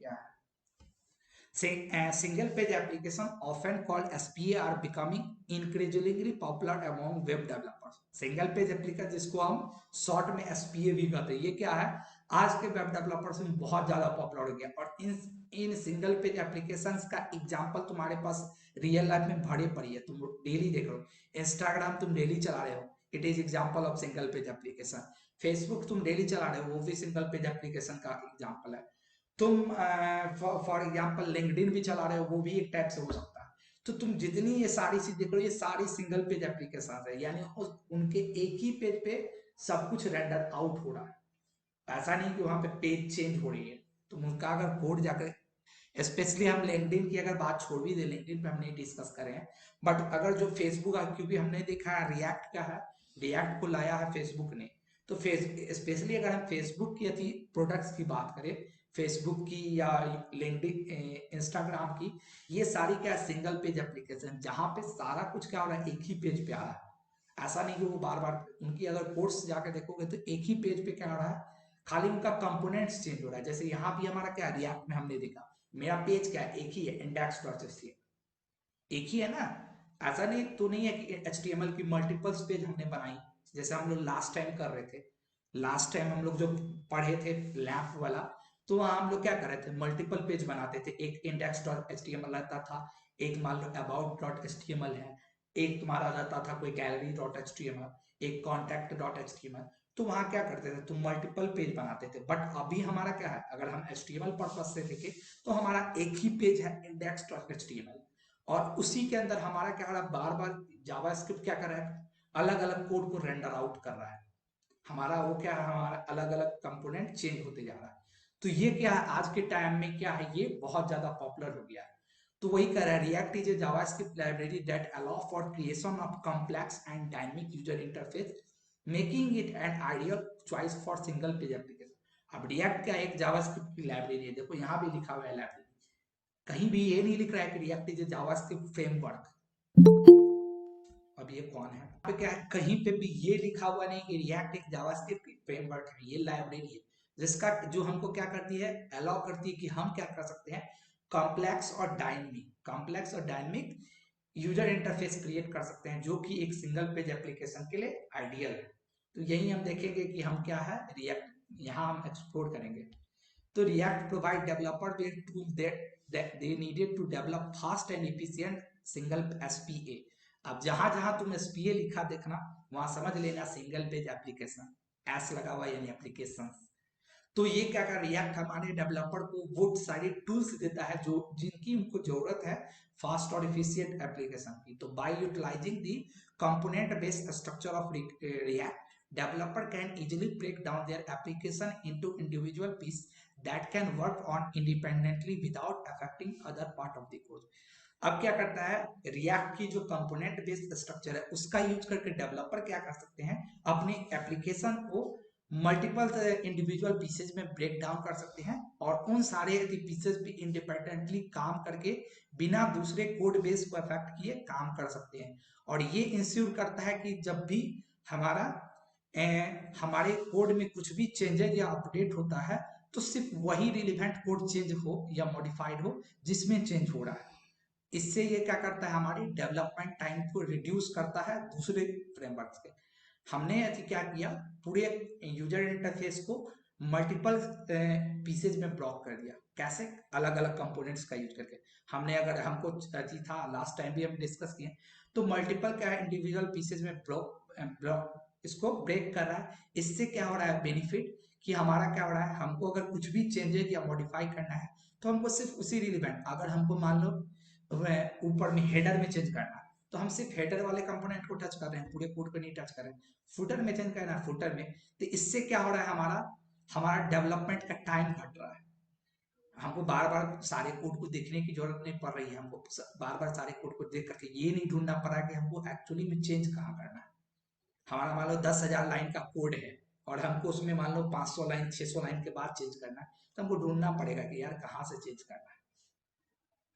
क्या है। Single page application, often called SPA, are becoming increasingly popular among web developers. Single page application जिसको हम short में SPA भी कहते हैं, ये क्या है, आज के वेब डेवलपर्स में बहुत ज्यादा पॉपुलर हो गया। और इन सिंगल पेज एप्लीकेशंस का एग्जांपल तुम्हारे पास रियल लाइफ में भरे पड़ी है, तुम डेली देख रहे हो। इंस्टाग्राम तुम डेली चला रहे हो, it is example of single page application. Facebook तुम डेली चला रहे हो, वो भी सिंगल पेज एप्लीकेशन का एग्जांपल है। तुम फॉर एग्जांपल लिंक्डइन भी चला रहे हो, वो भी एक टाइप से हो सकता है। तो तुम जितनी ये सारी चीज देख रहे हो, ये सारी सिंगल पेज एप्लीकेशन है, यानी उनके एक ही पेज पे सब कुछ रेंडर आउट हो रहा है। ऐसा नहीं कि वहां पे पेज चेंज हो रही है। तुम उनका अगर कोड जाकर, स्पेशली हम लिंक्डइन की अगर बात छोड़ भी दे, लिंक्डइन पे हम नहीं डिस्कस करें हैं, बट अगर जो फेसबुक, क्योंकि हमने देखा है रिएक्ट क्या है, रिएक्ट को लाया है फेसबुक ने। तो फेस स्पेशली अगर हम फेसबुक की अति प्रोडक्ट्स की बात करें, फेसबुक की या लिंक्डइन इंस्टाग्राम की, ये सारी क्या सिंगल पेज एप्लीकेशन, जहां पे सारा कुछ क्या हो रहा है, एक ही पेज पे आ रहा है। ऐसा नहीं कि वो बार बार, उनकी अगर कोर्स जाकर देखोगे तो एक ही पेज पे क्या हो रहा है, खाली उनका कंपोनेंट्स चेंज हो रहा है। जैसे यहाँ भी हमारा क्या रिएक्ट में हमने देखा, मेरा पेज क्या है, एक ही है, index.html, एक ही है ना। ऐसा नहीं तो नहीं है कि HTML की मल्टीपल्स पेज हमने बनाई, जैसे हम लोग लास्ट टाइम कर रहे थे। लास्ट टाइम हम लोग जो पढ़े थे लैप वाला, तो वहां हम लोग क्या कर रहे थे, मल्टीपल पेज बनाते थे। एक index.html रहता था, एक मान लो about.html है, एक तुम्हारा रहता था कोई gallery.html, एक contact.html। तो वहां क्या करते थे, तुम मल्टीपल पेज बनाते थे। बट अभी हमारा क्या है, अगर हम HTML पर्पज से देखें तो हमारा एक ही पेज है, index.html। और उसी के अंदर हमारा क्या हो रहा है, बार बार जावास्क्रिप्ट क्या कर रहा है, अलग अलग कोड को रेंडर आउट कर रहा है। हमारा वो क्या है, हमारा अलग अलग कंपोनेंट चेंज होते जा रहा है। तो ये क्या है, आज के टाइम में क्या है, ये बहुत ज्यादा पॉपुलर हो गया है। तो वही कह रहा है, react is a JavaScript library that allow for creation of complex and dynamic user interface, making it an ideal choice for single page application. अब रिएक्ट क्या एक जावास्क्रिप्ट की लाइब्रेरी है, देखो यहाँ भी लिखा हुआ है लाइब्रेरी, कहीं भी ये नहीं लिख रहा है कि react is a JavaScript framework. अब ये कौन है, पे क्या है, कहीं पे भी ये लिखा हुआ नहीं कि रिएक्ट एक जावास्क्रिप्ट फ्रेमवर्क है, ये लाइब्रेरी है जिसका जो हमको क्या करती है, अलाउ करती है कि हम क्या कर सकते हैं, कॉम्प्लेक्स और डायनेमिक यूजर इंटरफेस क्रिएट कर सकते हैं, जो कि एक सिंगल पेज एप्लीकेशन के लिए आइडियल है। तो यही हम देखेंगे कि हम क्या है रिएक्ट, यहाँ हम एक्सप्लोर करेंगे। तो React provide developer with tools that they needed to develop fast and efficient single SPA। अब जहां जहां तुम SPA लिखा देखना, वहां समझ लेना सिंगल पेज एप्लीकेशन, एस लगा हुआ यानी एप्लीकेशन। तो ये क्या कर, रिएक्ट हमारे डेवलपर को वो सारी टूल्स देता है जो जिनकी उनको जरूरत है फास्ट और इफिशिएंट एप्लीकेशन की। तो by utilising the component based structure of React, developer can easily break down their application into individual piece that can work on independently without affecting other part of the code। अब क्या करता है, react की जो component based structure है उसका use करके developer क्या कर सकते हैं, अपने एप्लीकेशन को मल्टीपल इंडिविजुअल पीसेज में ब्रेक डाउन कर सकते हैं, और उन सारे पीसेज पे इंडिपेंडेंटली काम करके बिना दूसरे कोड बेस को अफेक्ट किए काम कर सकते हैं। और ये इंश्योर करता है कि जब भी हमारा हमारे कोड में कुछ भी चेंजेस या अपडेट होता है, तो सिर्फ वही रिलेवेंट कोड चेंज हो या मॉडिफाइड हो जिसमें चेंज हो रहा है। इससे ये क्या करता है, हमारी डेवलपमेंट टाइम को रिड्यूस करता है दूसरे फ्रेमवर्क के। हमने क्या किया, पूरे यूजर इंटरफेस को मल्टीपल पीसेज में ब्लॉक कर दिया, कैसे, अलग अलग कंपोनेंट्स का यूज करके। हमने अगर हमको था लास्ट टाइम भी हम डिस्कस किए, तो मल्टीपल क्या है, इंडिविजुअल पीसेज में ब्लॉक इसको ब्रेक कर रहा है। इससे क्या हो रहा है बेनिफिट, कि हमारा क्या हो रहा है, हमको अगर कुछ भी चेंजेस या मॉडिफाई करना है तो हमको सिर्फ उसी रिलेवेंट, अगर हमको मान लो ऊपर में हेडर में चेंज करना है तो हम सिर्फ हेडर वाले कंपोनेंट को टच कर रहे हैं, पूरे कोड को नहीं टच कर रहे हैं। फुटर में चेंज करना है, फुटर में, तो इससे क्या हो रहा है, हमारा हमारा डेवलपमेंट का टाइम घट रहा है। हमको बार बार सारे कोड को देखने की जरूरत नहीं पड़ रही है, हमको बार बार सारे कोड को देख करके ये नहीं ढूंढना पड़ रहा है कि हमको एक्चुअली में चेंज कहाँ करना है। हमारा मान लो 10,000 लाइन का कोड है, और हमको उसमें मान लो 500 लाइन 600 लाइन के बाद चेंज करना है, तो हमको ढूंढना पड़ेगा कि यार कहाँ से चेंज करना है,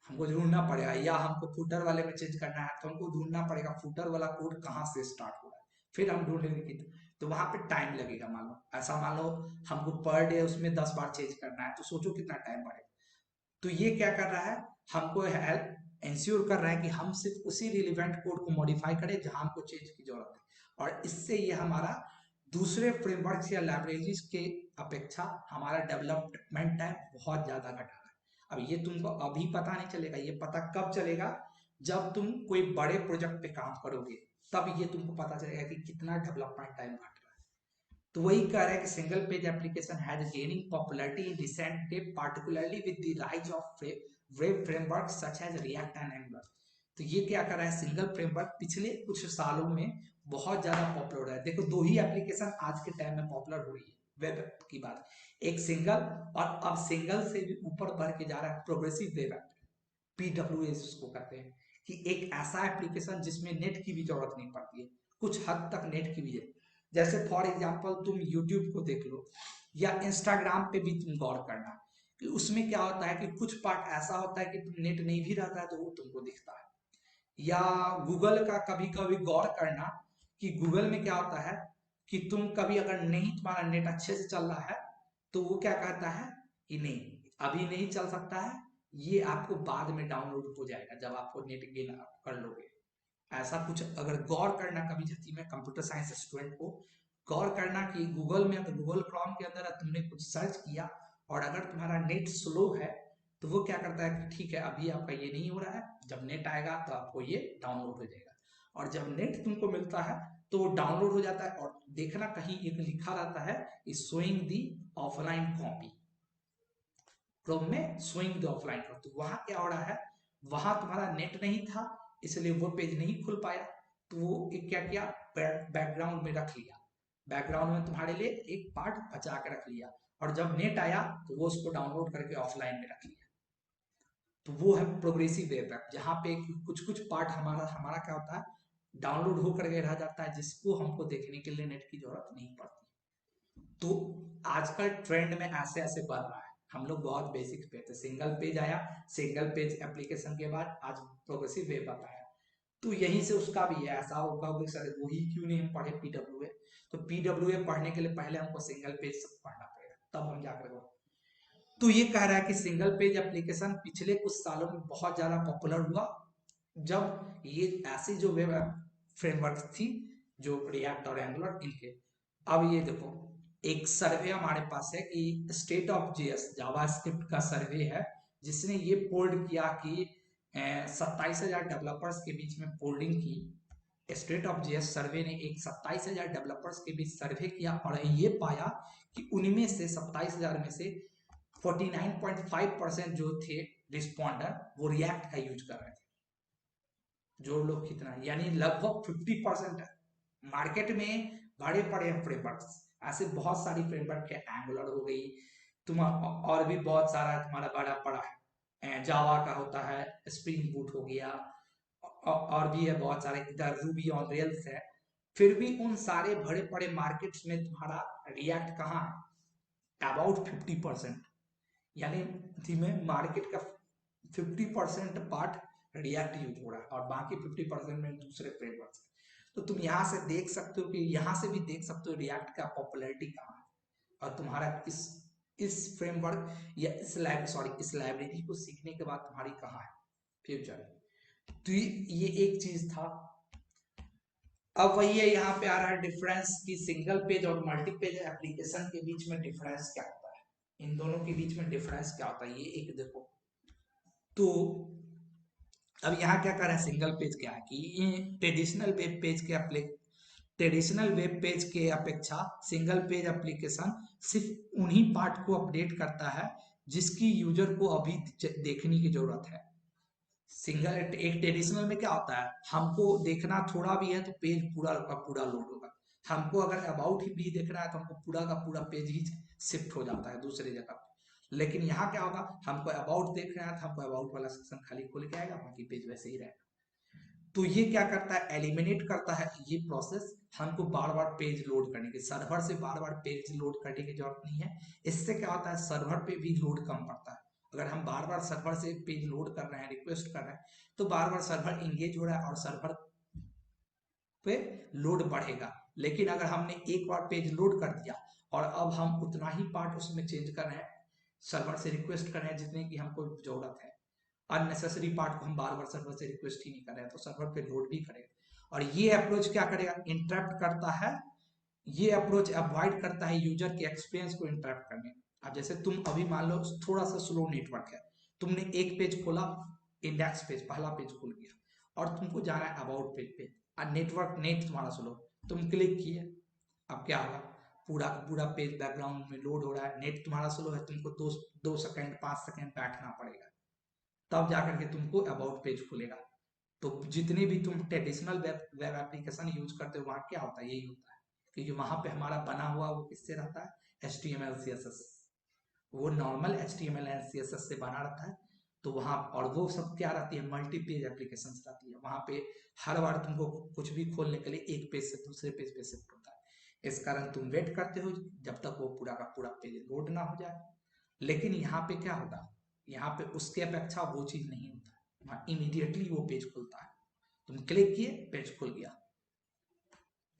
हमको ढूंढना पड़ेगा। या हमको फुटर वाले में चेंज करना है तो हमको ढूंढना पड़ेगा फुटर वाला कोड कहाँ से स्टार्ट हो रहा है, फिर हम ढूंढेंगे कि, तो वहां पे टाइम लगेगा। मान लो ऐसा, मान लो हमको पर डे उसमें 10 बार चेंज करना है, तो सोचो कितना टाइम पड़ेगा। तो ये क्या कर रहा है, हमको हेल्प इंश्योर कर रहा है कि हम सिर्फ उसी रिलेवेंट कोड को मॉडिफाई करें जहां हमको चेंज की जरूरत है, और इससे ये हमारा दूसरे फ्रेमवर्क या लाइब्रेरीज के अपेक्षा हमारा डेवलपमेंट टाइम बहुत ज्यादा घटा रहा है। अब ये तुमको अभी पता नहीं चलेगा, ये पता कब चलेगा, जब तुम कोई बड़े प्रोजेक्ट पे काम करोगे, तब ये तुमको पता चलेगा कि कितना डेवलपमेंट टाइम घट रहा है। तो वही कह रहा है कि single page application has gaining popularity in recent day, particularly with the rise of web framework such as React and Angular. तो ये क्या कर रहा है, सिंगल फ्रेमवर्क पिछले कुछ सालों में बहुत ज्यादा पॉपुलर हो रहा है। देखो दो ही एप्लीकेशन आज के टाइम में पॉपुलर हो रही है वेब की बात, एक सिंगल, और अब सिंगल से भी ऊपर बढ़ के जा रहा है प्रोग्रेसिव वेब ऐप, PWS उसको कहते हैं, कि एक ऐसा एप्लीकेशन जिसमें नेट की भी जरूरत नहीं पड़ती है, कुछ हद तक नेट की भी है। जैसे फॉर एग्जांपल तुम यूट्यूब को देख लो या इंस्टाग्राम पे भी तुम गौर करना कि उसमें क्या होता है कि कुछ पार्ट ऐसा होता है कि तुम नेट नहीं भी रहता है तो वो तुमको दिखता है। या गूगल का कभी कभी गौर करना कि गूगल में क्या होता है कि तुम कभी अगर नहीं, तुम्हारा नेट अच्छे से चल रहा है तो वो क्या कहता है कि नहीं अभी नहीं चल सकता है, ये आपको बाद में डाउनलोड हो जाएगा जब आपको नेट गेन कर लोगे। ऐसा कुछ अगर गौर करना कभी, जैसे मैं कंप्यूटर साइंस स्टूडेंट को गौर करना कि गूगल में अगर गूगल क्रोम के अंदर तुमने कुछ सर्च किया और अगर तुम्हारा नेट स्लो है तो वो क्या करता है कि ठीक है अभी आपका ये नहीं हो रहा है, जब नेट आएगा तो आपको ये डाउनलोड हो जाएगा, और जब नेट तुमको मिलता है तो वो डाउनलोड हो जाता है। और देखना कहीं एक लिखा रहता है शोइंग दी ऑफलाइन कॉपी, क्रोम में शोइंग द ऑफलाइन कॉपी, तो वहां क्या हो रहा है, वहां तुम्हारा नेट नहीं था इसलिए वो पेज नहीं खुल पाया, तो वो एक क्या किया, बैकग्राउंड में रख लिया, बैकग्राउंड में तुम्हारे लिए एक पार्ट बचा के रख लिया, और जब नेट आया तो वो उसको डाउनलोड करके ऑफलाइन में रख लिया। तो वो है प्रोग्रेसिव वेब ऐप, जहाँ पे कुछ कुछ पार्ट हमारा हमारा क्या होता है डाउनलोड होकर के रह जाता है, जिसको हमको देखने के लिए नेट की जरूरत नहीं पड़ती। तो आजकल ट्रेंड में ऐसे ऐसे बढ़ रहा है। हम लोग बहुत बेसिक पे थे, सिंगल पेज आया, सिंगल पेज एप्लीकेशन के बाद आज प्रोग्रेसिव वेब आता है। तो यहीं से उसका भी है, ऐसा होगा कि सर वही क्यों नहीं हम पढ़े PWA, तो PWA पढ़ने के लिए पहले हमको सिंगल पेज पढ़ना पड़ेगा तब हम जाकर। तो ये कह रहा है कि सिंगल पेज एप्लीकेशन पिछले कुछ सालों में बहुत ज्यादा पॉपुलर हुआ, जब ये ऐसी जो वेब फ्रेमवर्क थी जो रिएक्ट और एंगुलर इनके। अब ये देखो एक सर्वे हमारे पास है कि स्टेट ऑफ जेएस जावास्क्रिप्ट का सर्वे है, जिसने ये पोल किया कि 27,000 डेवलपर्स के बीच में पोलिंग की। स्टेट ऑफ जेएस सर्वे ने एक 27,000 डेवलपर्स के बीच सर्वे किया और ये पाया कि उनमें से 27,000 में से 49.5% जो थे रिस्पॉन्डर वो रिएक्ट का यूज कर रहे थे। जो लोग कितना, यानी लगभग 50% मार्केट में बड़े पड़े फ्रेमवर्क्स, ऐसे बहुत सारी फ्रेमवर्क है, एंगुलर हो गई, तुम और भी बहुत सारा तुम्हारा बड़ा पड़ा है, जावा का होता है, स्प्रिंग बूट हो गया, और भी है बहुत सारे, इधर रूबी ऑन रेल्स है। फिर भी उन सारे बड़े पड़े मार्केट्स में तुम्हारा रिएक्ट कहाँ है, अबाउट 50%, यानी में मार्केट का 50% पार्ट रिएक्ट यूज हो रहा है और बाकी 50% में दूसरे फ्रेमवर्क। तो तुम यहाँ से देख सकते हो कि यहाँ से भी देख सकते हो रिएक्ट का पॉपुलैरिटी कहाँ है, और तुम्हारा इस फ्रेमवर्क या इस लाइब्रेरी को सीखने के बाद तुम्हारी कहाँ है फ्यूचर। तो ये एक चीज था। अब वही है, यहाँ पे आ रहा है डिफरेंस कि सिंगल पेज और मल्टी पेज एप्लीकेशन के बीच में डिफरेंस क्या होता है, इन दोनों के बीच में डिफरेंस क्या होता है, ये एक देखो। तो अब यहाँ क्या कर रहा है, सिंगल पेज क्या है कि ट्रेडिशनल वेब पेज के अपेक्षा सिंगल पेज एप्लीकेशन सिर्फ उन्हीं पार्ट को अपडेट करता है जिसकी यूजर को अभी देखने की जरूरत है। सिंगल एक ट्रेडिशनल में क्या होता है, हमको देखना थोड़ा भी है तो पेज पूरा का पूरा लोड होगा, हमको अगर अबाउट ही भी देखना है तो हमको पूरा का पूरा पेज ही शिफ्ट हो जाता है दूसरी जगह। लेकिन यहाँ क्या होगा, हमको अबाउट देखना है तो हमको अबाउट वाला सेक्शन खाली खोल के आएगा, बाकी पेज वैसे ही रहेगा। तो ये क्या करता है, एलिमिनेट करता है ये प्रोसेस, हमको बार बार पेज लोड करने की, सर्वर से बार बार पेज लोड करने की जरूरत नहीं है। इससे क्या होता है, सर्वर पे भी लोड कम पड़ता है। अगर हम बार बार सर्वर से पेज लोड कर रहे हैं, रिक्वेस्ट कर रहे हैं, तो बार बार सर्वर इंगेज हो रहा है और सर्वर पे लोड बढ़ेगा। लेकिन अगर हमने एक बार पेज लोड कर दिया और अब हम उतना ही पार्ट उसमें चेंज कर रहे हैं, सर्वर से रिक्वेस्ट कर रहे हैं जितने की हमको जरूरत है, अननेसेसरी पार्ट को हम बार बार सर्वर से रिक्वेस्ट ही नहीं कर रहे हैं, तो सर्वर पे लोड भी करेगा। और ये अप्रोच क्या करेगा, इंटरप्ट करता है, ये अप्रोच अवॉइड करता है यूजर के एक्सपीरियंस को इंटरप्ट करने। अब जैसे तुम अभी मान लो थोड़ा सा स्लो नेटवर्क है, तुमने एक पेज खोला, इंडेक्स पेज पहला पेज खुल गया, और तुमको जाना है अबाउट पेज पे, और नेट तुम्हारा स्लो, तुम क्लिक किए, अब क्या होगा, पूरा पूरा पेज बैकग्राउंड में लोड हो रहा है, नेट तुम्हारा स्लो है, तुमको 2 सेकंड 5 सेकंड बैठना पड़ेगा, तब जाकर के तुमको अबाउट पेज खुलेगा। तो जितने भी तुम ट्रेडिशनल वेब एप्लीकेशन यूज करते हो वहाँ क्या होता है, यही होता है, क्योंकि वहां पे हमारा बना हुआ वो किससे रहता है, HTML CSS, वो नॉर्मल HTML एंड CSS से बना रहता है। तो वहाँ और वो सब क्या रहती है, मल्टी पेज एप्लीकेशन रहती है, वहाँ पे हर बार तुमको कुछ भी खोलने के लिए एक पेज से दूसरे पेज पे शिफ्ट होता है, इस कारण तुम वेट करते हो जब तक वो पूरा का पूरा पेज लोड ना हो जाए। लेकिन यहाँ पे क्या होगा, यहाँ पे उसके अपेक्षा वो चीज नहीं होता, वहाँ इमीडिएटली वो पेज खुलता है, तुम क्लिक किए पेज खुल गया,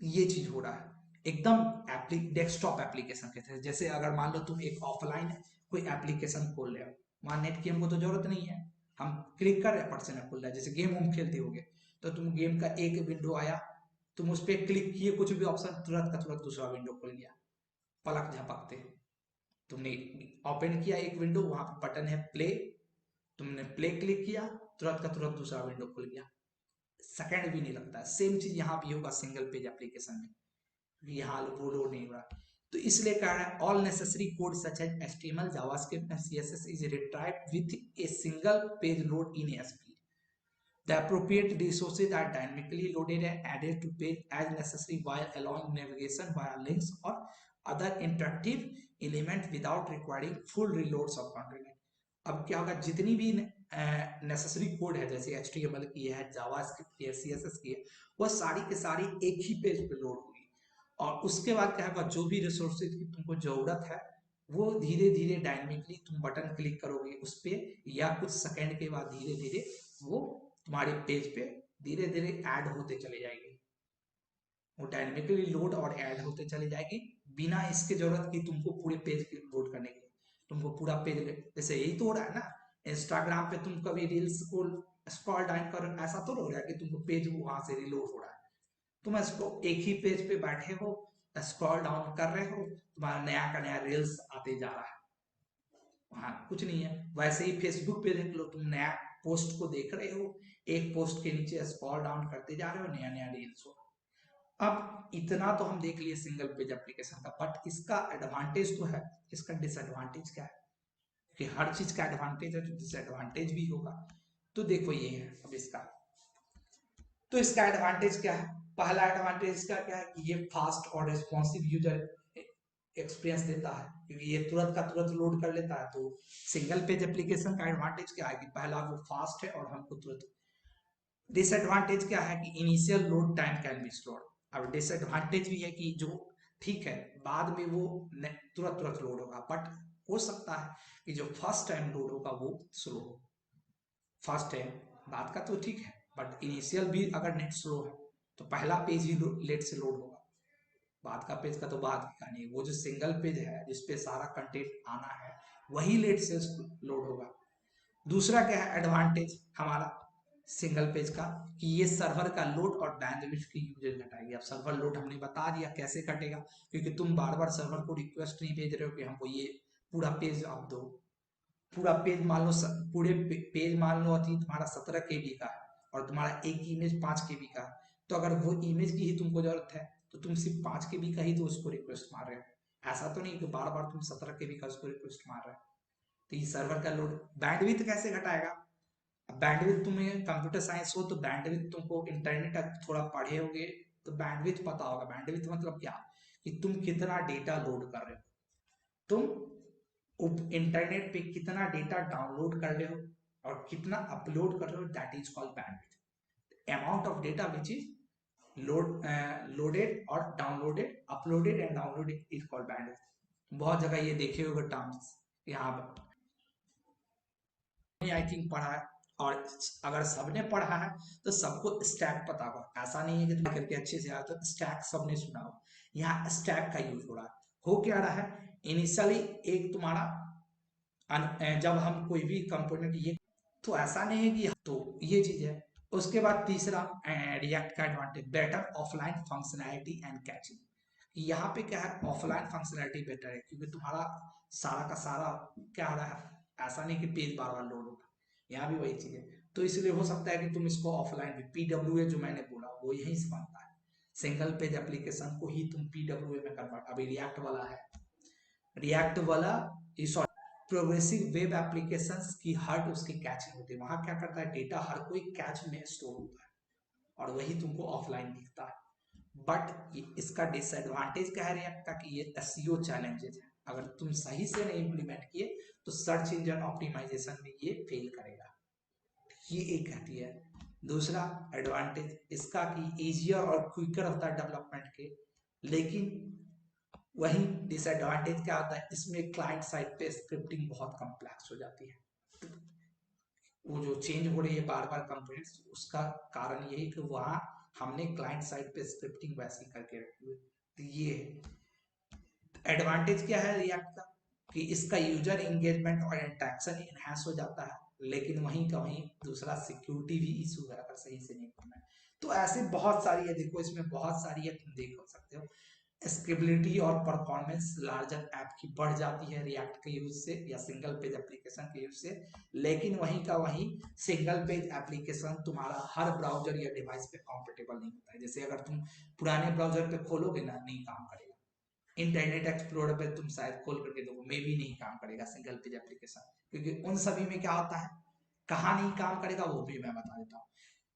ये चीज हो रहा है एकदम डेस्कटॉप एप्लीकेशन के थे। जैसे अगर मान लो तुम एक ऑफलाइन कोई एप्लीकेशन खोल रहे हो, वहां नेट की हमको तो जरूरत नहीं है, हम क्लिक कर रहे हैं पट से ना खुल रहा है, जैसे गेम हम खेलते होगे, तो तुम गेम का एक विंडो आया, तुम उस पर क्लिक किए, कुछ भी ऑप्शन, तुरंत का तुरंत दूसरा विंडो खुल गया, पलक झपकते तुमने ओपन किया एक विंडो, वहां पर बटन है प्ले, तुमने प्ले क्लिक किया, तुरंत का तुरंत दूसरा विंडो खुल गया, सेकंड भी नहीं लगता। सेम चीज यहाँ भी होगा सिंगल पेज एप्लीकेशन में, यहाँ वो लोड नहीं हो रहा, तो इसलिए कह रहा है all necessary code such as HTML JavaScript and CSS is retrieved with a single page load in SP. The appropriate resources are dynamically loaded and added to page as necessary while allowing navigation via links or other interactive element without requiring full reloads of content. अब क्या होगा, जितनी भी necessary code है, जैसे HTML की है, JavaScript की है, CSS की है, वो सारी की सारी एक ही पेज पे लोड होगी, और उसके बाद क्या होगा, जो भी रिसोर्सेज की तुमको जरूरत है वो धीरे धीरे डायनेमिकली तुम बटन क्लिक करोगे उस पर, या कुछ सेकंड के बाद धीरे धीरे वो तुम्हारे पेज पे धीरे धीरे ऐड होते चले जाएगी, वो डायनेमिकली लोड और ऐड होते चले जाएगी, बिना इसके जरूरत की तुमको पूरे पेज लोड करने के लिए, तुमको पूरा पेज, जैसे यही तो हो रहा है ना, इंस्टाग्राम पे तुम कभी रील्स को स्क्रॉल डाउन कर, ऐसा तो हो रहा है कि तुमको पेज वहां से रिलोड हो रहा है, तुम इसको एक ही पेज पे बैठे हो, स्क्रॉल डाउन कर रहे हो, तुम्हारा नया का नया रील्स आते जा रहा है, वहां कुछ नहीं है। वैसे ही फेसबुक पे देख लो, तुम नया पोस्ट को देख रहे हो, एक पोस्ट के नीचे स्क्रॉल डाउन करते जा रहे हो, नया नया रील्स हो। अब इतना तो हम देख लिए सिंगल पेज एप्लीकेशन का, बट इसका एडवांटेज तो है, इसका डिसएडवांटेज क्या है, कि हर चीज का एडवांटेज है तो डिसएडवांटेज भी होगा। तो देखो ये है अब इसका, तो इसका एडवांटेज क्या है, पहला एडवांटेज इसका क्या है कि ये फास्ट और रिस्पॉन्सिव यूजर एक्सपीरियंस देता है, क्योंकि ये तुरंत का तुरंत लोड कर लेता है। तो सिंगल पेज एप्लीकेशन का एडवांटेज क्या है कि पहला वो फास्ट है और हमको तुरंत। डिसएडवांटेज क्या है कि initial load time can be slow, अब डिसएडवांटेज भी है कि जो ठीक है बाद में वो तुरंत तुरंत लोड होगा, बट हो सकता है कि जो फर्स्ट टाइम लोड होगा वो स्लो हो, फास्ट है बात का तो ठीक है, बट इनिशियल भी अगर नेट स्लो है तो पहला पेज ही लेट से लोड होगा, बाद का पेज का तो बात की कहानी है, वो जो सिंगल पेज है जिसपे सारा कंटेंट आना है वही लेट से लोड होगा। दूसरा क्या है एडवांटेज हमारा सिंगल पेज का, कि ये सर्वर का लोड और बैंडविड्थ की यूजेज घटाएगी। अब सर्वर लोड हमने बता दिया कैसे घटेगा, क्योंकि तुम बार बार सर्वर को रिक्वेस्ट नहीं भेज रहे हो कि हमको ये पूरा पेज आप दो, पूरा पेज मान लो पूरे पेज मान लो अति तुम्हारा 17 KB का है, और तुम्हारा एक इमेज 5 KB का है, तो अगर वो इमेज की ही तुमको जरूरत है तो तुम सिर्फ 5 KB का ही तो उसको रिक्वेस्ट मार रहे हो, ऐसा तो नहीं कि बार बार तुम 17 KB का उसको रिक्वेस्ट मार रहे हो। तो ये सर्वर का लोड, बैंडविड्थ कैसे घटाएगा, बैंडविड्थ तुम्हें कंप्यूटर साइंस हो तो बैंडविड्थ तुमको इंटरनेट थोड़ा पढ़े होगे तो बैंडविड्थ पता होगा, बैंडविड्थ मतलब क्या, कि तुम कितना डेटा लोड कर रहे हो, तुम इंटरनेट पे कितना डेटा डाउनलोड कर रहे हो और कितना अपलोड कर रहे हो, that is called bandwidth, amount of data which is loaded और downloaded, uploaded and downloaded is called bandwidth. बहुत जगह ये देखे होगे टर्म्स, यहाँ पर आई थिंक पढ़ा है, और अगर सबने पढ़ा है तो सबको स्टैक पता होगा, ऐसा नहीं है कि तुम करके अच्छे से आए तो स्टैक सबने सुना हो, यहाँ स्टैक का यूज हो रहा है। हो क्या रहा है, इनिशियली एक तुम्हारा जब हम कोई भी कंपोनेंट ये, तो ऐसा नहीं है कि, तो ये चीज है। उसके बाद तीसरा रिएक्ट का advantage, better offline functionality and catching. यहाँ पे क्या है, ऑफलाइन फंक्शनैलिटी बेटर है क्योंकि तुम्हारा सारा का सारा क्या हो रहा है, ऐसा नहीं कि पेज बार बार लोड होगा, यहाँ भी वही चीज है। तो इसलिए हो सकता है कि तुम इसको ऑफलाइन भी, पीडब्ल्यूए जो मैंने बोला वो यहीं से बनता है, सिंगल पेज एप्लीकेशन को ही तुम पीडब्ल्यूए में कन्वर्ट, अभी रिएक्ट वाला है, रिएक्ट वाला प्रोग्रेसिव वेब एप्लीकेशंस की हर उसकी कैचिंग होती है, वहां क्या करता है, डेटा हर कोई कैच में स्टोर होता है और वही तुमको ऑफलाइन दिखता है। बट इसका डिसएडवांटेज क्या है रिएक्ट का, कि ये एसईओ चैलेंजेस है, अगर तुम सही से नहीं इंप्लीमेंट किए तो सर्च इंजन ऑप्टिमाइजेशन में ये फेल करेगा, ये एक कहती है। दूसरा एडवांटेज इसका कि इजियर और क्विकर होता है डेवलपमेंट के, लेकिन वही डिसएडवांटेज क्या होता है, इसमें क्लाइंट साइड पे स्क्रिप्टिंग बहुत कॉम्प्लेक्स हो जाती है, वो जो चेंज हो रही है बार बार कंपोनेंट्स, उसका कारण यही कि वहां हमने क्लाइंट साइड पे स्क्रिप्टिंग वैसी करके रखी हुई। तो ये एडवांटेज क्या है रिएक्ट का, कि इसका यूजर एंगेजमेंट और इंटरेक्शन इनहेंस हो जाता है, लेकिन वहीं का वहीं दूसरा सिक्योरिटी भी इशू है अगर सही से नहीं करना है। तो ऐसे बहुत सारी है, देखो इसमें बहुत सारी है, तुम देख सकते हो। स्केलेबिलिटी और परफॉर्मेंस लार्जर ऐप की बढ़ जाती है रिएक्ट के यूज से या सिंगल पेज एप्लीकेशन के यूज से, लेकिन वहीं का वहीं सिंगल पेज एप्लीकेशन तुम्हारा हर ब्राउजर या डिवाइस पे कंफर्टेबल नहीं होता है। जैसे अगर तुम पुराने ब्राउजर पे खोलोगे ना, नहीं काम करेगा, इंटरनेट एक्सप्लोरर पे तुम शायद खोल करके देखो, मे भी नहीं काम करेगा सिंगल पेज एप्लीकेशन, क्योंकि उन सभी में क्या होता है, कहाँ नहीं काम करेगा वो भी मैं बता देता हूँ।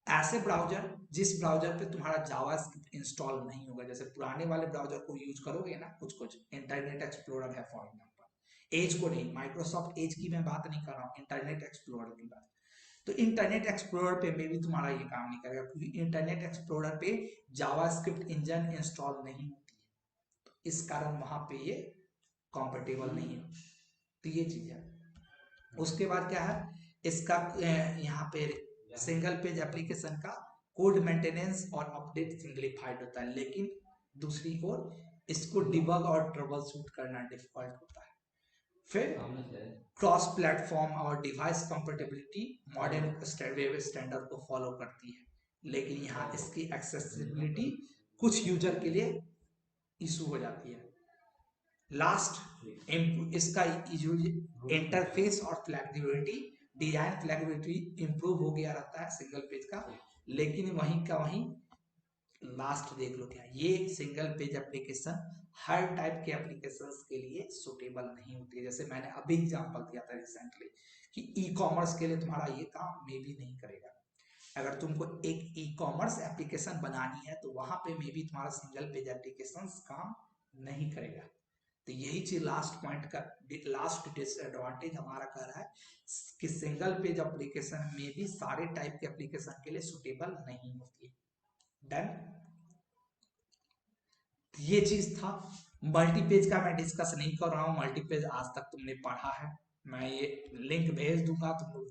ऐसे ब्राउजर, जिस ब्राउजर पे तुम्हारा जावास्क्रिप्ट इंस्टॉल नहीं होगा, जैसे पुराने वाले ब्राउजर को यूज करोगे ना, कुछ कुछ इंटरनेट एक्सप्लोरर है फॉर एग्जांपल, एज को नहीं, माइक्रोसॉफ्ट एज की मैं बात नहीं कर रहा हूँ, इंटरनेट एक्सप्लोरर की बात। तो इंटरनेट एक्सप्लोरर पे में भी तुम्हारा ये काम नहीं करेगा, क्योंकि इंटरनेट एक्सप्लोरर पे जावास्क्रिप्ट इंजन इंस्टॉल नहीं होती है, तो इस कारण वहां पे ये कॉम्पेटेबल नहीं है। तो ये चीज है। उसके बाद क्या है इसका, यहाँ पे सिंगल पेज एप्लीकेशन का कोड मेंटेनेंस और अपडेट सिंपलीफाइड होता है, लेकिन दूसरी ओर इसको डिबग और ट्रबल शूट करना डिफिकल्ट होता है। फिर क्रॉस प्लेटफॉर्म और device compatibility modern web standard को फॉलो करती है, लेकिन यहाँ इसकी एक्सेसिबिलिटी कुछ यूजर के लिए इशू हो जाती है। लास्ट इसका इंटरफेस और फ्लेक्सिबिलिटी, डिजाइन फ्लेक्सिबिलिटी इंप्रूव हो गया रहता है सिंगल पेज का, लेकिन वहीं का वहीं लास्ट देख लो क्या, ये सिंगल पेज एप्लीकेशन हर टाइप के एप्लीकेशंस के लिए सुटेबल नहीं होती है। जैसे मैंने अभी एग्जांपल दिया था रिसेंटली कि ई कॉमर्स के लिए तुम्हारा ये काम मे भी नहीं करेगा। अगर तुमको एक ई कॉमर्स एप्लीकेशन बनानी है तो वहां पे मे भी तुम्हारा सिंगल पेज एप्लीकेशन काम नहीं करेगा। तो यही चीज लास्ट पॉइंट का लास्ट डिसएडवांटेज हमारा कह रहा है कि सिंगल पेज एप्लीकेशन में भी सारे टाइप के एप्लीकेशन के लिए सुटेबल नहीं होती है। डन, ये चीज था। मल्टीपेज का मैं डिस्कस नहीं कर रहा हूँ, मल्टीपेज आज तक तुमने पढ़ा है, मैं ये लिंक भेज दूंगा तुम लोग